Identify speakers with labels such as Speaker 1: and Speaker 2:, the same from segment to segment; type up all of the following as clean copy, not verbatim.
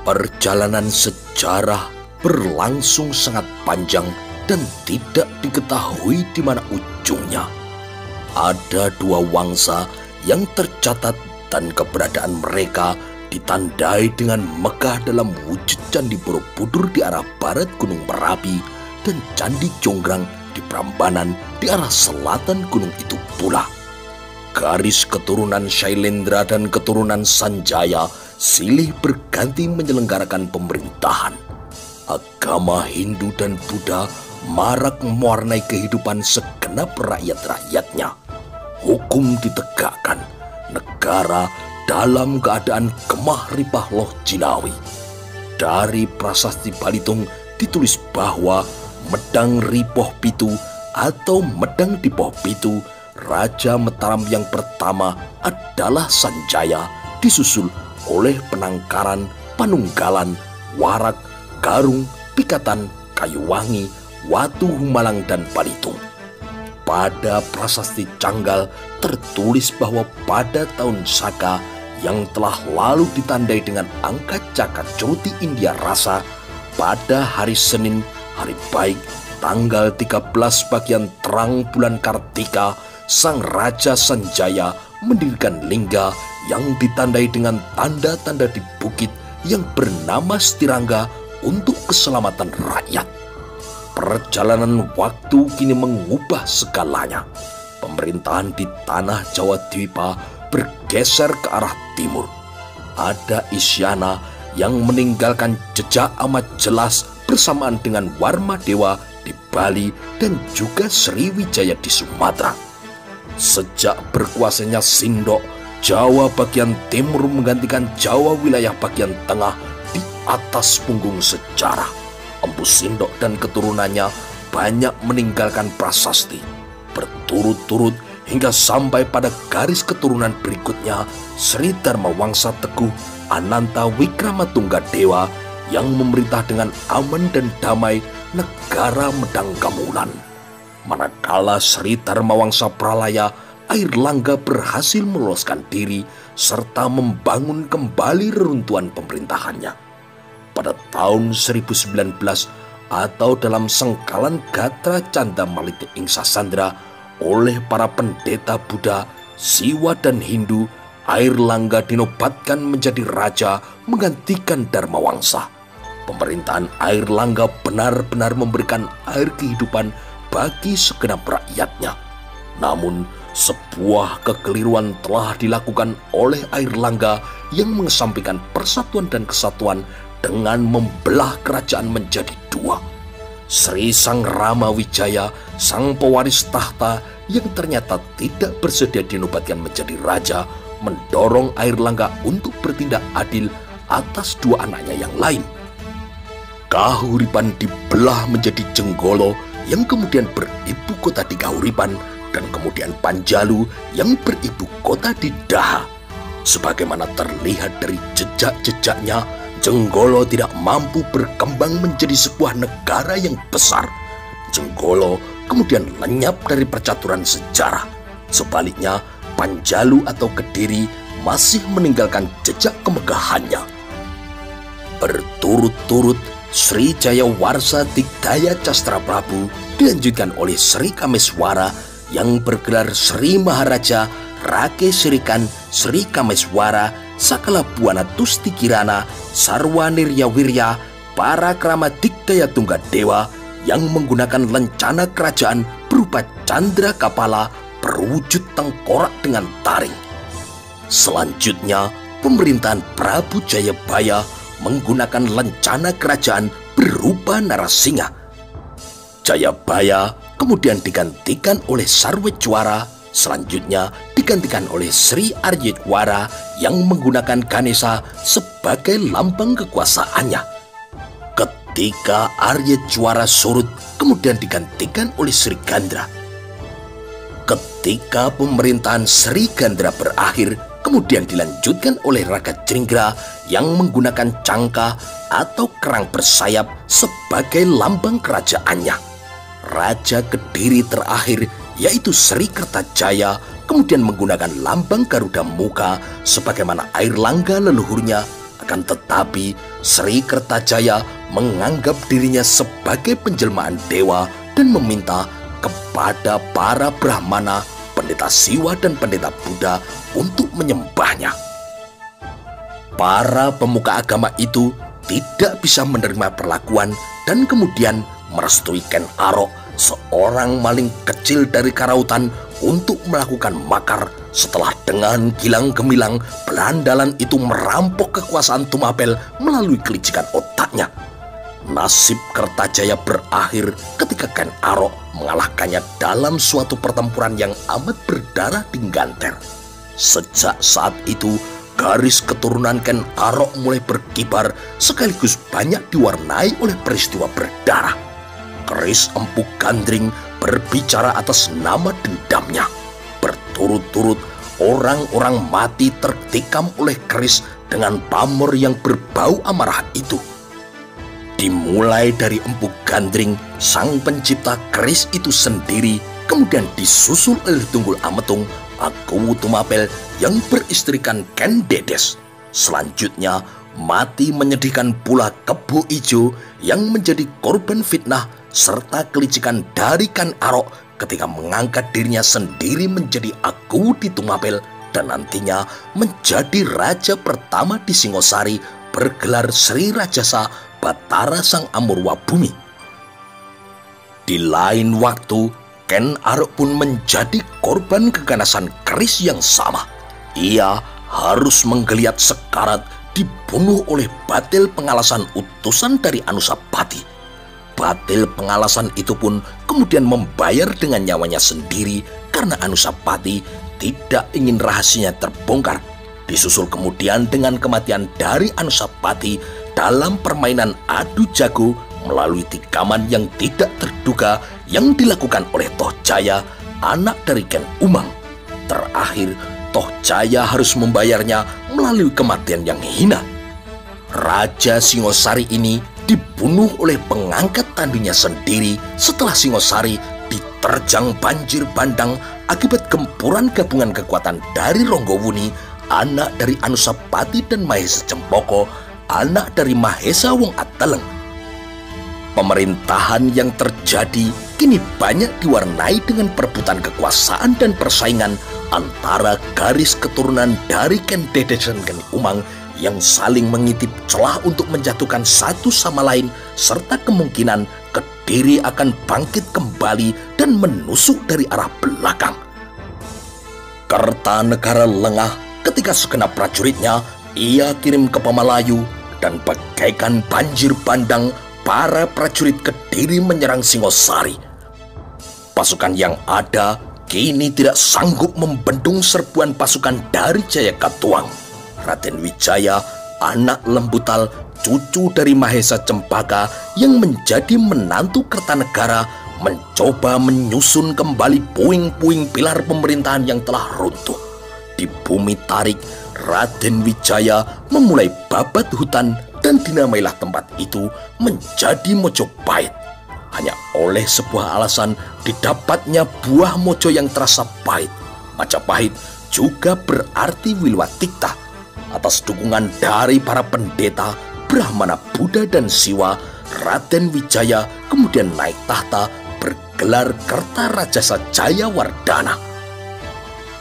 Speaker 1: Perjalanan sejarah berlangsung sangat panjang dan tidak diketahui di mana ujungnya. Ada dua wangsa yang tercatat dan keberadaan mereka ditandai dengan megah dalam wujud Candi Borobudur di arah barat Gunung Merapi dan Candi Jonggrang di Prambanan di arah selatan gunung itu pula. Garis keturunan Shailendra dan keturunan Sanjaya silih berganti menyelenggarakan pemerintahan. Agama Hindu dan Buddha marak mewarnai kehidupan segenap rakyat-rakyatnya. Hukum ditegakkan, negara dalam keadaan gemah ripah loh jinawi. Dari prasasti Balitung ditulis bahwa Medang Ripoh Pitu atau Medang Dipoh Pitu, Raja Mataram yang pertama adalah Sanjaya, disusul oleh Penangkaran, Panunggalan, Warak, Garung, Pikatan, Kayuwangi, Watu Humalang, dan Balitung. Pada prasasti Canggal tertulis bahwa pada tahun Saka yang telah lalu ditandai dengan angka Caka Cruti India Rasa, pada hari Senin, hari baik, tanggal 13 bagian terang bulan Kartika, Sang Raja Sanjaya mendirikan lingga yang ditandai dengan tanda-tanda di bukit yang bernama Stirangga untuk keselamatan rakyat. Perjalanan waktu kini mengubah segalanya. Pemerintahan di tanah Jawa Dwipa bergeser ke arah timur. Ada Isyana yang meninggalkan jejak amat jelas bersamaan dengan Warmadewa di Bali dan juga Sriwijaya di Sumatera. Sejak berkuasanya Sindok, Jawa bagian timur menggantikan Jawa wilayah bagian tengah di atas punggung sejarah. Empu Sindok dan keturunannya banyak meninggalkan prasasti. Berturut-turut hingga sampai pada garis keturunan berikutnya, Sri Dharma Wangsa Teguh Ananta Wickramatunggadewa yang memerintah dengan aman dan damai negara Medang Gamulan. Manakala Sri Dharma Wangsa Pralaya Airlangga berhasil meloloskan diri serta membangun kembali reruntuhan pemerintahannya. Pada tahun 1019 atau dalam sengkalan Gatra Canda Maliti Ingsa Sandra oleh para pendeta Buddha, Siwa dan Hindu, Airlangga dinobatkan menjadi raja menggantikan Dharma Wangsa. Pemerintahan Airlangga benar-benar memberikan air kehidupan bagi segenap rakyatnya. Namun, sebuah kekeliruan telah dilakukan oleh Airlangga yang mengesampingkan persatuan dan kesatuan dengan membelah kerajaan menjadi dua. Sri Sang Rama Wijaya, sang pewaris tahta yang ternyata tidak bersedia dinobatkan menjadi raja, mendorong Airlangga untuk bertindak adil atas dua anaknya yang lain. Kahuripan dibelah menjadi Jenggolo yang kemudian beribu kota di Kahuripan dan kemudian Panjalu yang beribu kota di Daha. Sebagaimana terlihat dari jejak-jejaknya, Jenggolo tidak mampu berkembang menjadi sebuah negara yang besar. Jenggolo kemudian lenyap dari percaturan sejarah. Sebaliknya, Panjalu atau Kediri masih meninggalkan jejak kemegahannya. Berturut-turut, Sri Jayawarsa Digdaya Castra Prabu dilanjutkan oleh Sri Kameswara yang bergelar Sri Maharaja Rake Sirikan Sri Kameswara Sakala Buana Tusti Kirana Sarwa Niryawirya Parakrama Digdaya Tunggadewa yang menggunakan lencana kerajaan berupa candra kapala berwujud tengkorak dengan taring. Selanjutnya, pemerintahan Prabu Jayabaya menggunakan lencana kerajaan berupa Narasingha. Jayabaya kemudian digantikan oleh Sarwejwara, selanjutnya digantikan oleh Sri Aryetwara yang menggunakan Ganesha sebagai lambang kekuasaannya. Ketika Aryetwara surut, kemudian digantikan oleh Sri Gandra. Ketika pemerintahan Sri Gandra berakhir, kemudian dilanjutkan oleh Raga Jringra yang menggunakan cangka atau kerang bersayap sebagai lambang kerajaannya. Raja Kediri terakhir yaitu Sri Kertajaya kemudian menggunakan lambang Garuda Muka sebagaimana Airlangga leluhurnya Akan tetapi Sri Kertajaya menganggap dirinya sebagai penjelmaan dewa dan meminta kepada para Brahmana, pendeta Siwa dan pendeta Buddha untuk menyembahnya. Para pemuka agama itu tidak bisa menerima perlakuan dan kemudian merestui Ken Arok, seorang maling kecil dari Karautan, untuk melakukan makar setelah dengan gilang gemilang berandalan itu merampok kekuasaan Tumapel melalui kelicikan otaknya. Nasib Kertajaya berakhir ketika Ken Arok mengalahkannya dalam suatu pertempuran yang amat berdarah di Ganter. Sejak saat itu, garis keturunan Ken Arok mulai berkibar sekaligus banyak diwarnai oleh peristiwa berdarah. Keris Empu Gandring berbicara atas nama dendamnya. Berturut-turut orang-orang mati tertikam oleh keris dengan pamor yang berbau amarah itu. Dimulai dari Empu Gandring, sang pencipta keris itu sendiri, kemudian disusul oleh Tunggul Ametung, Aku Tumapel yang beristrikan Ken Dedes. Selanjutnya mati menyedihkan pula Kebo Ijo yang menjadi korban fitnah serta kelicikan dari Ken Arok ketika mengangkat dirinya sendiri menjadi Aku di Tumapel dan nantinya menjadi raja pertama di Singosari bergelar Sri Rajasa Batara Sang Amurwa Bumi. Di lain waktu, Ken Arok pun menjadi korban keganasan keris yang sama. Ia harus menggeliat sekarat dibunuh oleh Batil Pengalasan utusan dari Anusapati. Batil Pengalasan itu pun kemudian membayar dengan nyawanya sendiri karena Anusapati tidak ingin rahasianya terbongkar. Disusul kemudian dengan kematian dari Anusapati dalam permainan adu jago melalui tikaman yang tidak terduga yang dilakukan oleh Tohjaya, anak dari Ken Umang. Terakhir, Tohjaya harus membayarnya melalui kematian yang hina. Raja Singosari ini dibunuh oleh pengangkat tandunya sendiri setelah Singosari diterjang banjir bandang akibat gempuran gabungan kekuatan dari Ronggowuni, anak dari Anusapati dan Mahesa Cempoko, anak dari Mahesa Wong Ateleng. Pemerintahan yang terjadi kini banyak diwarnai dengan perebutan kekuasaan dan persaingan antara garis keturunan dari Ken Dedes dan Ken Umang yang saling mengintip celah untuk menjatuhkan satu sama lain, serta kemungkinan Kediri akan bangkit kembali dan menusuk dari arah belakang. Kertanegara lengah ketika segenap prajuritnya ia kirim ke Pamalayu, dan bagaikan banjir bandang para prajurit Kediri menyerang Singosari. Pasukan yang ada kini tidak sanggup membendung serbuan pasukan dari Jayakatwang. Raden Wijaya, anak Lembutal, cucu dari Mahesa Cempaka yang menjadi menantu Kertanegara, mencoba menyusun kembali puing-puing pilar pemerintahan yang telah runtuh. Di Bumi Tarik, Raden Wijaya memulai babat hutan dan dinamailah tempat itu menjadi Mojopahit. Hanya oleh sebuah alasan didapatnya buah mojo yang terasa pahit. Majapahit juga berarti Wilwatikta. Atas dukungan dari para pendeta, Brahmana, Buddha, dan Siwa, Raden Wijaya kemudian naik tahta bergelar Kertarajasa Jayawardhana.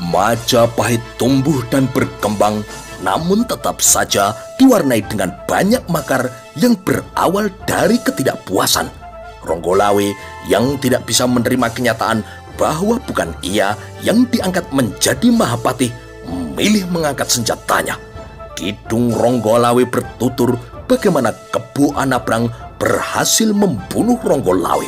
Speaker 1: Majapahit tumbuh dan berkembang, namun tetap saja diwarnai dengan banyak makar yang berawal dari ketidakpuasan. Ronggolawe yang tidak bisa menerima kenyataan bahwa bukan ia yang diangkat menjadi Mahapatih memilih mengangkat senjatanya. Kidung Ronggolawe bertutur bagaimana Kebo Anabrang berhasil membunuh Ronggolawe.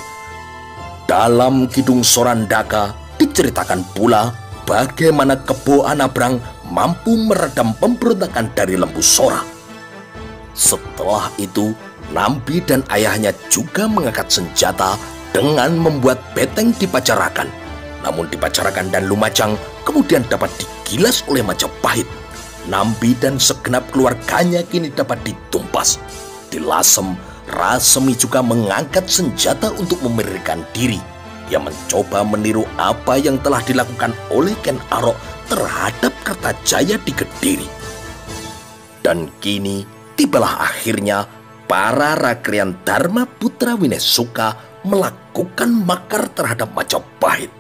Speaker 1: Dalam Kidung Sorandaka diceritakan pula bagaimana Kebo Anabrang mampu meredam pemberontakan dari Lembu Sora. Setelah itu, Nambi dan ayahnya juga mengangkat senjata dengan membuat beteng di Pacarakan. Namun di Pacarakan dan Lumajang kemudian dapat digilas oleh Majapahit. Nambi dan segenap keluarganya kini dapat ditumpas. Di Lasem, Rasemi juga mengangkat senjata untuk memerikan diri. Ia mencoba meniru apa yang telah dilakukan oleh Ken Arok terhadap Kertajaya di Kediri. Dan kini tibalah akhirnya para Rakrian Dharma Putra Winesuka melakukan makar terhadap Majapahit.